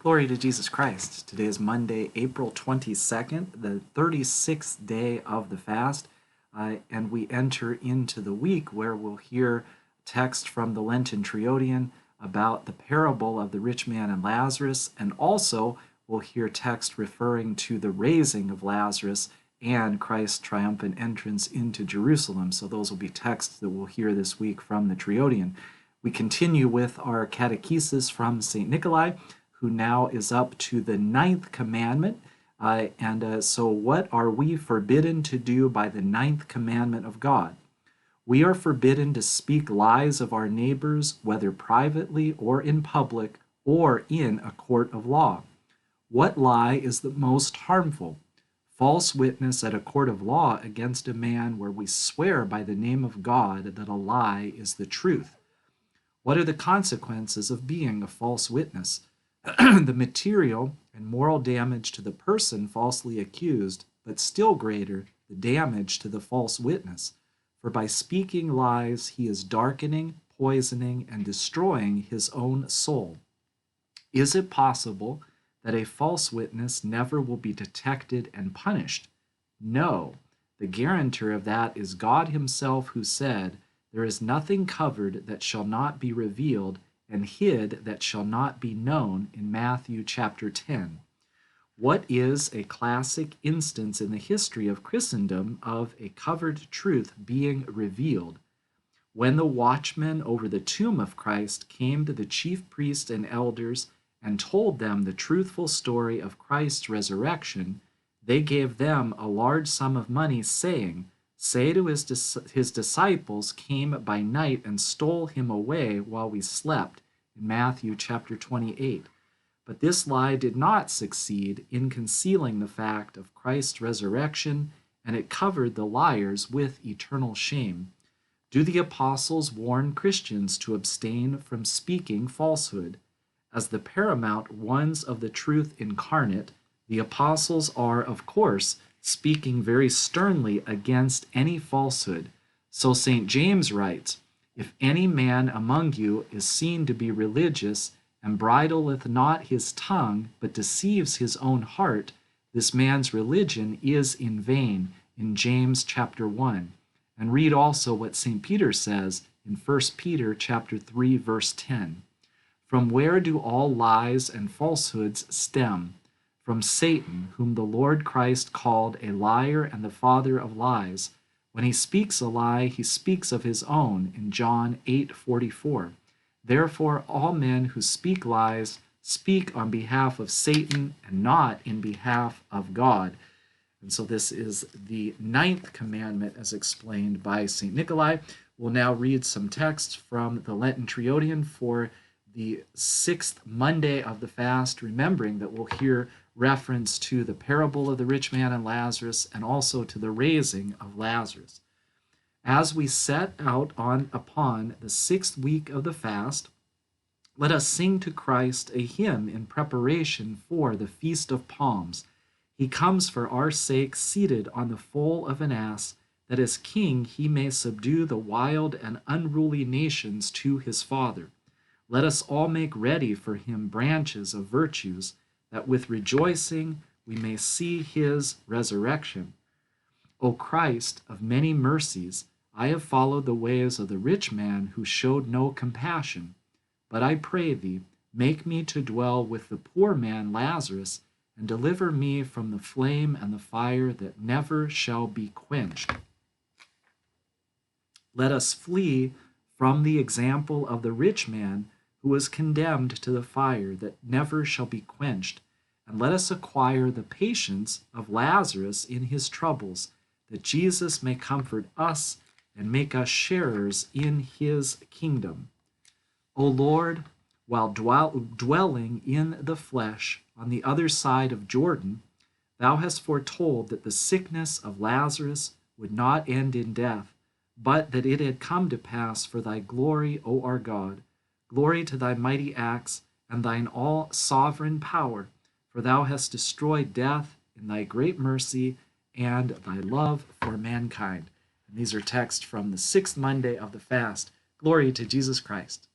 Glory to Jesus Christ. Today is Monday, April 22nd, the 36th day of the fast, and we enter into the week where we'll hear text from the Lenten Triodian about the parable of the rich man and Lazarus, and also we'll hear text referring to the raising of Lazarus and Christ's triumphant entrance into Jerusalem. So those will be texts that we'll hear this week from the Triodian. We continue with our catechesis from St. Nikolai, who now is up to the 9th commandment. So what are we forbidden to do by the 9th commandment of God? We are forbidden to speak lies of our neighbors, whether privately or in public or in a court of law. What lie is the most harmful? False witness at a court of law against a man where we swear by the name of God that a lie is the truth. What are the consequences of being a false witness? The material and moral damage to the person falsely accused, but still greater, the damage to the false witness. For by speaking lies, he is darkening, poisoning, and destroying his own soul. Is it possible that a false witness never will be detected and punished? No. The guarantor of that is God himself, who said, "There is nothing covered that shall not be revealed, and hid that shall not be known," in Matthew chapter 10. What is a classic instance in the history of Christendom of a covered truth being revealed? When the watchmen over the tomb of Christ came to the chief priests and elders and told them the truthful story of Christ's resurrection, they gave them a large sum of money, saying, "Say to his disciples came by night and stole him away while we slept," in Matthew chapter 28. But this lie did not succeed in concealing the fact of Christ's resurrection, and it covered the liars with eternal shame. Do the apostles warn Christians to abstain from speaking falsehood? As the paramount ones of the truth incarnate, the apostles are, of course, speaking very sternly against any falsehood. So St. James writes, "If any man among you is seen to be religious, and bridleth not his tongue, but deceives his own heart, this man's religion is in vain," in James chapter 1. And read also what St. Peter says in 1 Peter chapter 3, verse 10. From where do all lies and falsehoods stem? From Satan, whom the Lord Christ called a liar and the father of lies. When he speaks a lie, he speaks of his own, in John 8:44. Therefore, all men who speak lies speak on behalf of Satan and not in behalf of God. And so this is the 9th commandment as explained by St. Nikolai. We'll now read some texts from the Lenten Triodian for the 6th Monday of the fast, remembering that we'll hear reference to the parable of the rich man and Lazarus, and also to the raising of Lazarus. As we set out upon the 6th week of the fast, let us sing to Christ a hymn in preparation for the Feast of Palms. He comes for our sake seated on the foal of an ass, that as king he may subdue the wild and unruly nations to his Father. Let us all make ready for him branches of virtues, that with rejoicing we may see his resurrection. O Christ, of many mercies, I have followed the ways of the rich man who showed no compassion. But I pray thee, make me to dwell with the poor man Lazarus, and deliver me from the flame and the fire that never shall be quenched. Let us flee from the example of the rich man who was condemned to the fire that never shall be quenched, and let us acquire the patience of Lazarus in his troubles, that Jesus may comfort us and make us sharers in his kingdom. O Lord, while dwelling in the flesh on the other side of Jordan, thou hast foretold that the sickness of Lazarus would not end in death, but that it had come to pass for thy glory, O our God. Glory to thy mighty acts and thine all-sovereign power, for thou hast destroyed death in thy great mercy and thy love for mankind. And these are texts from the 6th Monday of the fast. Glory to Jesus Christ.